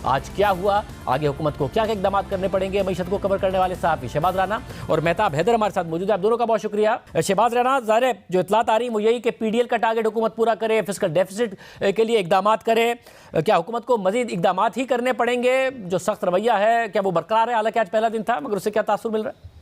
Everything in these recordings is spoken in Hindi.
आज क्या हुआ, आगे हुकूमत को क्या क्या इकदाम करने पड़ेंगे। मईशत को कवर करने वाले साहब शहबाज राना और मेहताब हैदर हमारे साथ मौजूद है। आप दोनों का बहुत शुक्रिया। शहबाज राना, ज़ाहिर है जो इतलात आ रही है वो यही कि PDL का टारगेट हुकूमत पूरा करे, फिस्कल डेफिसिट के लिए इकदाम करे। क्या हुकूमत को मजीद इकदाम ही करने पड़ेंगे? जो सख्त रवैया है क्या वो बरकरार है? हालांकि आज पहला दिन था, मगर उससे क्या तासुर मिल रहा है?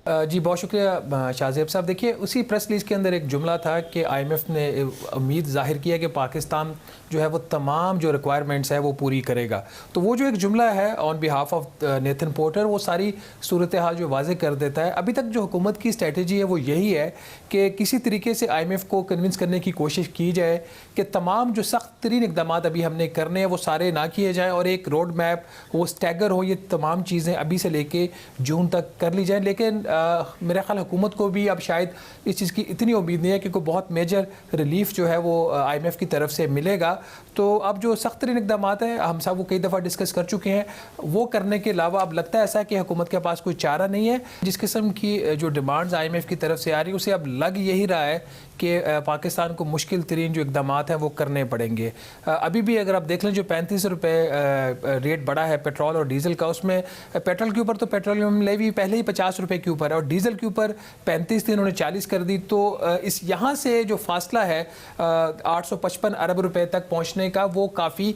जी बहुत शुक्रिया शाहजेब साहब। देखिए, उसी प्रेस रिलीज़ के अंदर एक जुमला था कि IMF ने उम्मीद जाहिर की है कि पाकिस्तान जो है वो तमाम जो रिक्वायरमेंट्स है वो पूरी करेगा। तो वो जो एक जुमला है on behalf of Nathan porter, वो सारी सूरत हाल जो वाज़े कर देता है। अभी तक जो हुकूमत की स्ट्रेटजी है वो यही है कि किसी तरीके से IMF को कन्विंस करने की कोशिश की जाए कि तमाम जो सख्त तरीन इकदाम अभी हमने करने हैं वो सारे ना किए जाएँ और एक रोड मैप वो स्टैगर हो, ये तमाम चीज़ें अभी से लेके जून तक कर ली जाएँ। लेकिन मेरे ख्याल हुकूमत को भी अब शायद इस चीज़ की इतनी उम्मीद नहीं है कि कोई बहुत मेजर रिलीफ जो है वो IMF की तरफ से मिलेगा। तो अब जो सख्त तरीन इकदाम हैं, हम सब वो कई दफ़ा डिस्कस कर चुके हैं, वो करने के अलावा अब लगता है ऐसा कि हुकूमत के पास कोई चारा नहीं है। जिस किस्म की जो डिमांड्स IMF की तरफ से आ रही है उसे अब लग यही रहा है कि पाकिस्तान को मुश्किल तरीन जो इकदाम हैं वो करने पड़ेंगे। अभी भी अगर आप देख लें जो 35 रुपये रेट बढ़ा है पेट्रोल और डीजल का, उसमें पेट्रोल के ऊपर तो पेट्रोलियम लेवी पहले ही 50 रुपये के ऊपर है और डीजल के ऊपर 35 थी, उन्होंने 40 कर दी। तो इस यहाँ से जो फासला है 855 अरब रुपए तक पहुँचने का, वो काफ़ी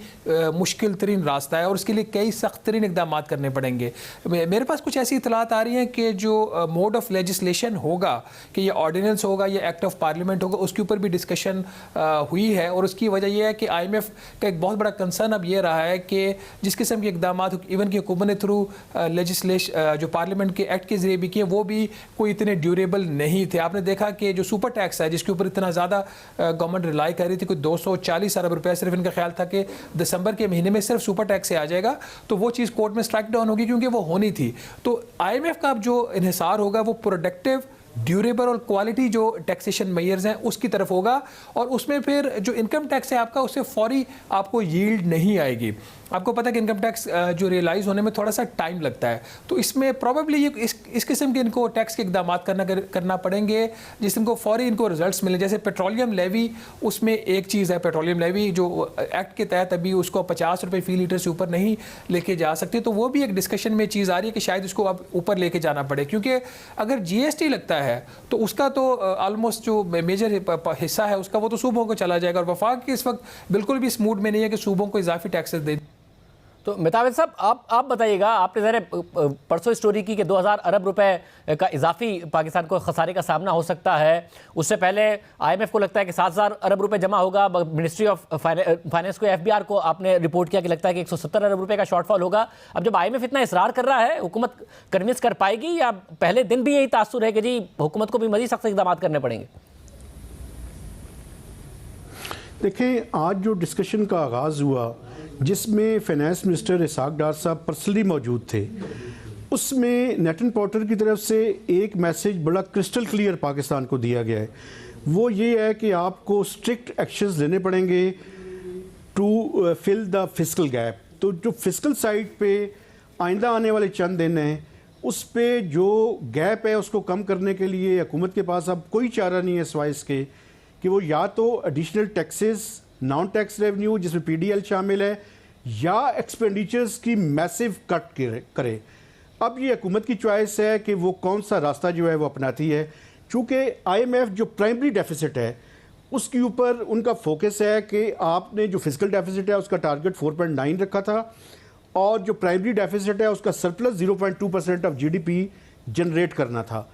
मुश्किल तरीन रास्ता है और उसके लिए कई सख्त तरीन इकदाम करने पड़ेंगे। मेरे पास कुछ ऐसी इतलात आ रही हैं कि जो मोड ऑफ लेजिस्लेशन होगा, कि ये ऑर्डिनेंस होगा या एक्ट ऑफ पार्लियामेंट होगा, उसके ऊपर भी डिस्कशन हुई है। और उसकी वजह यह है कि IMF का एक बहुत बड़ा कंसर्न अब ये रहा है कि जिस किस्म के इकदाम इवन की हुकूमत ने थ्रू लेजिस्लेशन जो पार्लियामेंट के एक्ट के जरिए भी किए, वो भी कोई इतने ड्यूरेबल नहीं थे। आपने देखा कि जो सुपर टैक्स है जिसके ऊपर इतना ज़्यादा गवर्नमेंट रिलाई कर रही थी, कोई 240 अरब रुपया सिर्फ इनका ख्याल था कि दिसंबर के महीने में सिर्फ सुपर टैक्स से आ जाएगा, तो वो चीज़ कोर्ट में स्ट्राइक डाउन होगी क्योंकि वो होनी थी। तो IMF का अब जो इन्हिसार होगा वो प्रोडक्टिव, ड्यूरेबल और क्वालिटी जो टैक्सेशन मेयर्स हैं उसकी तरफ होगा और उसमें फिर जो इनकम टैक्स है आपका, उससे फौरी आपको यील्ड नहीं आएगी। आपको पता है कि इनकम टैक्स जो रियलाइज़ होने में थोड़ा सा टाइम लगता है, तो इसमें प्रॉबेबली ये इस किस्म के इनको टैक्स के इकदाम करना पड़ेंगे जिसको फौरी इनको रिजल्ट्स मिले। जैसे पेट्रोलियम लेवी, उसमें एक चीज़ है, पेट्रोलियम लेवी जो एक्ट के तहत अभी उसको 50 रुपये फ़ी लीटर से ऊपर नहीं लेके जा सकते, तो वो भी एक डिस्कशन में चीज़ आ रही है कि शायद उसको अब ऊपर लेके जाना पड़े, क्योंकि अगर GST लगता है तो उसका तो ऑलमोस्ट जो मेजर हिस्सा है उसका वो तो सूबों को चला जाएगा और वफाक की इस वक्त बिल्कुल भी इस मूड में नहीं है कि सूबों को इजाफी टैक्सेस दे। तो मेहताब साहब, आप बताइएगा, आपने ज़रा परसों स्टोरी की कि 2000 अरब रुपए का इजाफी पाकिस्तान को खसारे का सामना हो सकता है। उससे पहले IMF को लगता है कि 7000 अरब रुपए जमा होगा। मिनिस्ट्री ऑफ फाइनेंस को, FBR को आपने रिपोर्ट किया कि लगता है कि 170 अरब रुपए का शॉर्टफॉल होगा। अब जब IMF इतना इसरार कर रहा है, हुकूमत कन्विंस कर पाएगी या पहले दिन भी यही तासुर है कि जी हुकूमत को भी मज़ीद सख्त इक़दाम करने पड़ेंगे? देखें, आज जो डिस्कशन का आगाज़ हुआ जिसमें फाइनेंस मिनिस्टर इसाक डार साहब पर्सनली मौजूद थे, उसमें नेथन पोर्टर की तरफ से एक मैसेज बड़ा क्रिस्टल क्लियर पाकिस्तान को दिया गया है। वो ये है कि आपको स्ट्रिक्ट एक्शंस लेने पड़ेंगे to fill the fiscal gap. तो जो फिस्कल साइड पे आइंदा आने वाले चंद दिन हैं, उस पे जो गैप है उसको कम करने के लिए हुकूमत के पास अब कोई चारा नहीं है सिवाय इसके कि वो या तो additional taxes, non tax revenue जिसमें PDL शामिल है, या एक्सपेंडिचर्स की मैसिव कट करे। अब ये हुकूमत की चॉइस है कि वो कौन सा रास्ता जो है वो अपनाती है। चूँकि IMF जो प्राइमरी डेफिसिट है उसके ऊपर उनका फोकस है कि आपने जो फिजिकल डेफिसिट है उसका टारगेट 4.9 रखा था और जो प्राइमरी डेफिसिट है उसका सरप्लस 0.2% ऑफ GDP जनरेट करना था।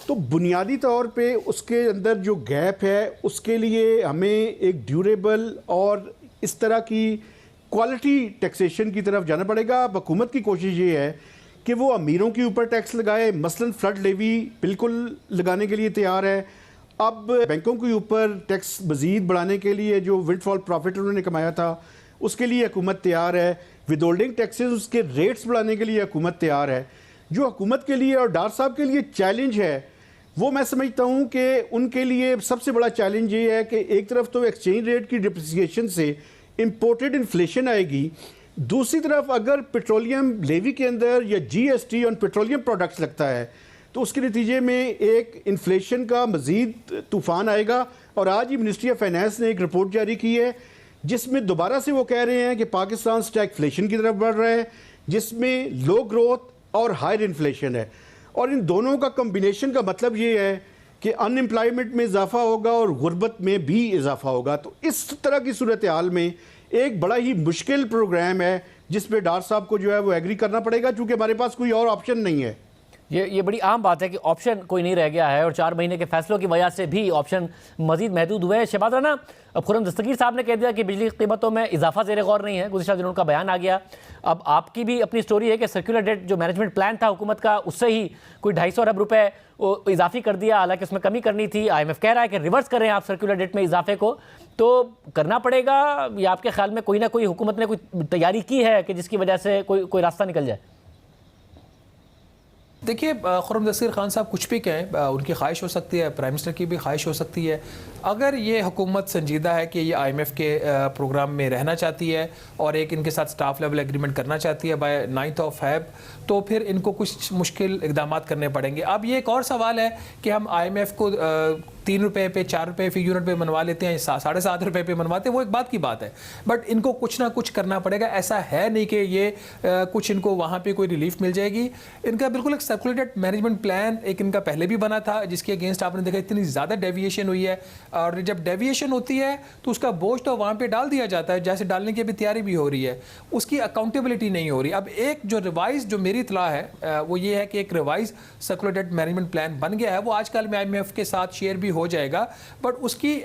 तो बुनियादी तौर पे उसके अंदर जो गैप है उसके लिए हमें एक ड्यूरेबल और इस तरह की क्वालिटी टैक्सेशन की तरफ जाना पड़ेगा। अब हुकूमत की कोशिश ये है कि वो अमीरों के ऊपर टैक्स लगाए, मसलन फ्लड लेवी बिल्कुल लगाने के लिए तैयार है। अब बैंकों के ऊपर टैक्स मज़ीद बढ़ाने के लिए जो विंडफॉल प्रॉफिट उन्होंने कमाया था उसके लिए हुकूमत तैयार है। विदहोल्डिंग टैक्सेस उसके रेट्स बढ़ाने के लिए हुकूमत तैयार है। जो हुकूमत के लिए और डार साहब के लिए चैलेंज है वो मैं समझता हूँ कि उनके लिए सबसे बड़ा चैलेंज ये है कि एक तरफ तो एक्सचेंज रेट की डिप्रिसिएशन से इम्पोर्टेड इन्फ्लेशन आएगी, दूसरी तरफ अगर पेट्रोलियम लेवी के अंदर या GST ऑन पेट्रोलियम प्रोडक्ट्स लगता है तो उसके नतीजे में एक इन्फ्लेशन का मज़ीद तूफ़ान आएगा। और आज ही मिनिस्ट्री ऑफ फाइनेंस ने एक रिपोर्ट जारी की है जिसमें दोबारा से वो कह रहे हैं कि पाकिस्तान स्टैगफ्लेशन की तरफ बढ़ रहा है, जिसमें लो ग्रोथ और हायर इन्फ्लेशन है। और इन दोनों का कम्बिनेशन का मतलब ये है कि अनएम्प्लॉयमेंट में इजाफा होगा और गुर्बत में भी इजाफा होगा। तो इस तरह की सूरत हाल में एक बड़ा ही मुश्किल प्रोग्राम है जिस पे डॉक्टर साहब को जो है वो एग्री करना पड़ेगा, क्योंकि हमारे पास कोई और ऑप्शन नहीं है। ये बड़ी आम बात है कि ऑप्शन कोई नहीं रह गया है और 4 महीने के फैसलों की वजह से भी ऑप्शन मजीद महदूद हुए हैं। शहबाज राना, अब खुर्रम दस्तगीर साहब ने कह दिया कि बिजली की कीमतों में इजाफा ज़ेर गौर नहीं है, गुज़िश्ता दिनों का बयान आ गया। अब आपकी भी अपनी स्टोरी है कि सर्कुलर डेट जो मैनेजमेंट प्लान था हुकूमत का, उससे ही कोई 250 अरब रुपए इजाफी कर दिया, हालांकि उसमें कमी करनी थी। IMF कह रहा है कि रिवर्स करें आप सर्कुलर डेट में इजाफे को, तो करना पड़ेगा या आपके ख्याल में कोई ना कोई हुकूमत ने कोई तैयारी की है कि जिसकी वजह से कोई रास्ता निकल जाए? देखिए, खुर्रम दस्तगीर खान साहब कुछ भी कहें, उनकी ख्वाहिश हो सकती है, प्राइम मिनिस्टर की भी ख्वाहिश हो सकती है। अगर ये हुकूमत संजीदा है कि ये IMF के प्रोग्राम में रहना चाहती है और एक इनके साथ स्टाफ लेवल एग्रीमेंट करना चाहती है बाय 9 Feb, तो फिर इनको कुछ मुश्किल इकदाम करने पड़ेंगे। अब ये एक और सवाल है कि हम IMF को 3 रुपये पे 4 रुपये फी यूनिट पे मनवा लेते हैं, 7.5 रुपये पे मनवाते हैं, वो एक बात की बात है। बट इनको कुछ ना कुछ करना पड़ेगा। ऐसा है नहीं कि ये कुछ इनको वहाँ पे कोई रिलीफ मिल जाएगी। इनका बिल्कुल एक सर्कुलेटेड मैनेजमेंट प्लान एक इनका पहले भी बना था, जिसके अगेंस्ट आपने देखा इतनी ज़्यादा डेविएशन हुई है। और जब डेविएशन होती है तो उसका बोझ तो वहाँ पे डाल दिया जाता है, जैसे डालने की अभी तैयारी भी हो रही है, उसकी अकाउंटेबिलिटी नहीं हो रही। अब एक जो रिवाइज जो मेरी इतला है वो ये है कि एक रिवाइज सर्कुलेटेड मैनेजमेंट प्लान बन गया है। वो आजकल में IMF के साथ शेयर भी हो जाएगा, बट उसकी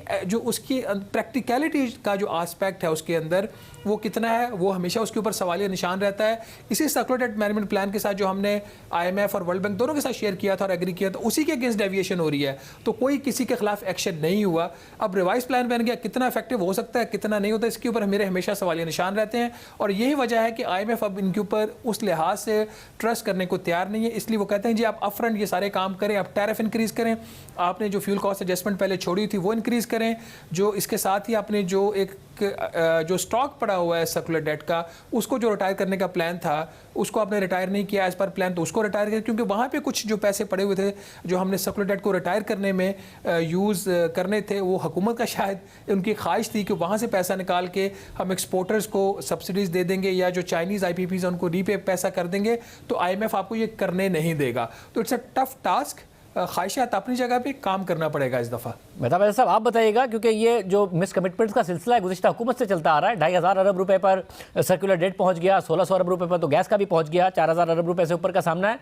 प्रैक्टिकलिटी का जो एस्पेक्ट है उसके अंदर वो कितना है, वो हमेशा उसके ऊपर सवालिया निशान रहता है। इसी सर्कुलेटेड मैनेजमेंट प्लान के साथ जो हमने IMF और वर्ल्ड बैंक दोनों के साथ शेयर किया था और एग्री किया था, उसी के अगेंस्ट डेविएशन हो रही है। तो कोई किसी के खिलाफ एक्शन नहीं हुआ। अब रिवाइज प्लान बन गया, कितना इफेक्टिव हो सकता है, कितना नहीं होता, इसके ऊपर मेरे हमेशा सवालिया निशान रहते हैं। और यही वजह है कि IMF अब इनके ऊपर उस लिहाज से ट्रस्ट करने को तैयार नहीं है। इसलिए वो कहते हैं जी आप अपफ्रंट ये सारे काम करें, आप टैरिफ इंक्रीज करें, आपने जो फ्यूल कॉस्ट एडजस्टमेंट पहले छोड़ी थी वो इंक्रीज करें, जो इसके साथ ही आपने जो एक जो स्टॉक पड़ा हुआ है सर्कुलर डेट का, उसको जो रिटायर करने का प्लान था उसको आपने रिटायर नहीं किया एज पर प्लान, तो उसको रिटायर करें, क्योंकि वहाँ पे कुछ जो पैसे पड़े हुए थे जो हमने सर्कुलर डेट को रिटायर करने में यूज़ करने थे, वो हुकूमत का शायद उनकी ख्वाहिश थी कि वहाँ से पैसा निकाल के हम एक्सपोर्टर्स को सब्सिडीज़ दे देंगे या जो चाइनीज़ IPPs हैं उनको रीपे पैसा कर देंगे, तो IMF आपको ये करने नहीं देगा। तो इट्स अ टफ टास्क। ख्वाहिशात अपनी जगह पे काम करना पड़ेगा इस दफ़ा। मेहताब अहमद साहब, आप बताइएगा, क्योंकि ये जो मिस कमिटमेंट्स का सिलसिला है गुज़िश्ता हुकूमत से चलता आ रहा है। 2,500 अरब रुपए पर सर्कुलर डेट पहुंच गया, 1,600 अरब रुपए पर तो गैस का भी पहुंच गया, 4,000 अरब रुपए से ऊपर का सामना है।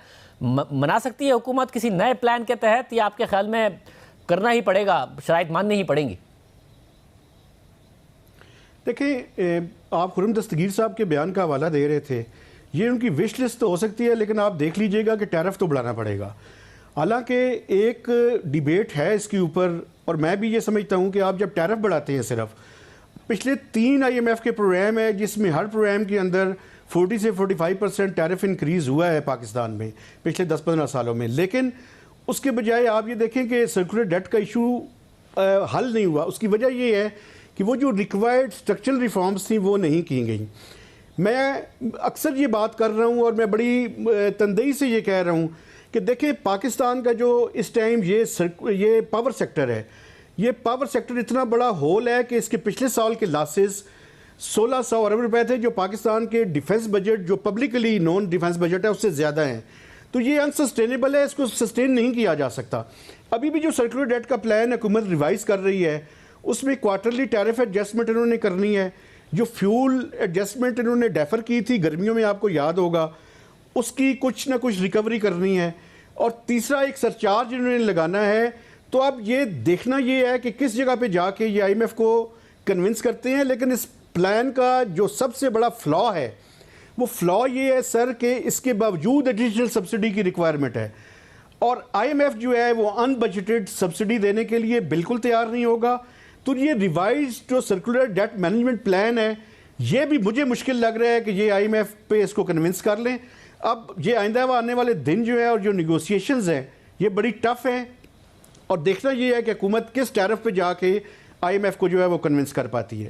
मना सकती है हुकूमत किसी नए प्लान के तहत, या आपके ख्याल में करना ही पड़ेगा, शराइत माननी ही पड़ेंगी? देखिए, आप खुर्रम दस्तगीर साहब के बयान का हवाला दे रहे थे, ये उनकी विश लिस्ट तो हो सकती है, लेकिन आप देख लीजिएगा कि टैरिफ तो बढ़ाना पड़ेगा। हालांकि एक डिबेट है इसके ऊपर, और मैं भी ये समझता हूँ कि आप जब टैरिफ बढ़ाते हैं, सिर्फ पिछले 3 IMF के प्रोग्राम है जिसमें हर प्रोग्राम के अंदर 40 से 45% टैरिफ इंक्रीज़ हुआ है पाकिस्तान में पिछले 10-15 सालों में। लेकिन उसके बजाय आप ये देखें कि सर्कुलर डेट का इशू हल नहीं हुआ। उसकी वजह ये है कि वो जो रिक्वायर्ड स्ट्रक्चरल रिफॉर्म्स थी वो नहीं की गई। मैं अक्सर ये बात कर रहा हूँ और मैं बड़ी तंदई से ये कह रहा हूँ कि देखिए, पाकिस्तान का जो इस टाइम ये पावर सेक्टर है, ये पावर सेक्टर इतना बड़ा होल है कि इसके पिछले साल के लॉसेस 1,600 अरब रुपए थे, जो पाकिस्तान के डिफेंस बजट, जो पब्लिकली नॉन डिफेंस बजट है, उससे ज़्यादा हैं। तो ये अनसस्टेनेबल है, इसको सस्टेन नहीं किया जा सकता। अभी भी जो सर्कुलर डेट का प्लान हुकूमत रिवाइज कर रही है, उसमें क्वार्टरली टैरिफ एडजस्टमेंट इन्होंने करनी है। जो फ्यूल एडजस्टमेंट इन्होंने डेफर की थी गर्मियों में, आपको याद होगा, उसकी कुछ ना कुछ रिकवरी करनी है। और तीसरा एक सरचार्ज इन्होंने लगाना है। तो अब ये देखना ये है कि किस जगह पे जाके ये IMF को कन्विंस करते हैं। लेकिन इस प्लान का जो सबसे बड़ा फ्लॉ है, वो फ्लॉ ये है सर कि इसके बावजूद एडिशनल सब्सिडी की रिक्वायरमेंट है, और IMF जो है वो अनबजटेड सब्सिडी देने के लिए बिल्कुल तैयार नहीं होगा। तो ये रिवाइज जो सर्कुलर डेट मैनेजमेंट प्लान है, ये भी मुझे मुश्किल लग रहा है कि ये IMF पे इसको कन्विंस कर लें। अब ये आइंदा आने वाले दिन जो है और जो निगोशिएशंस हैं, ये बड़ी टफ हैं, और देखना ये है कि हुकूमत किस टैरिफ पे जाके IMF को जो है वो कन्विंस कर पाती है।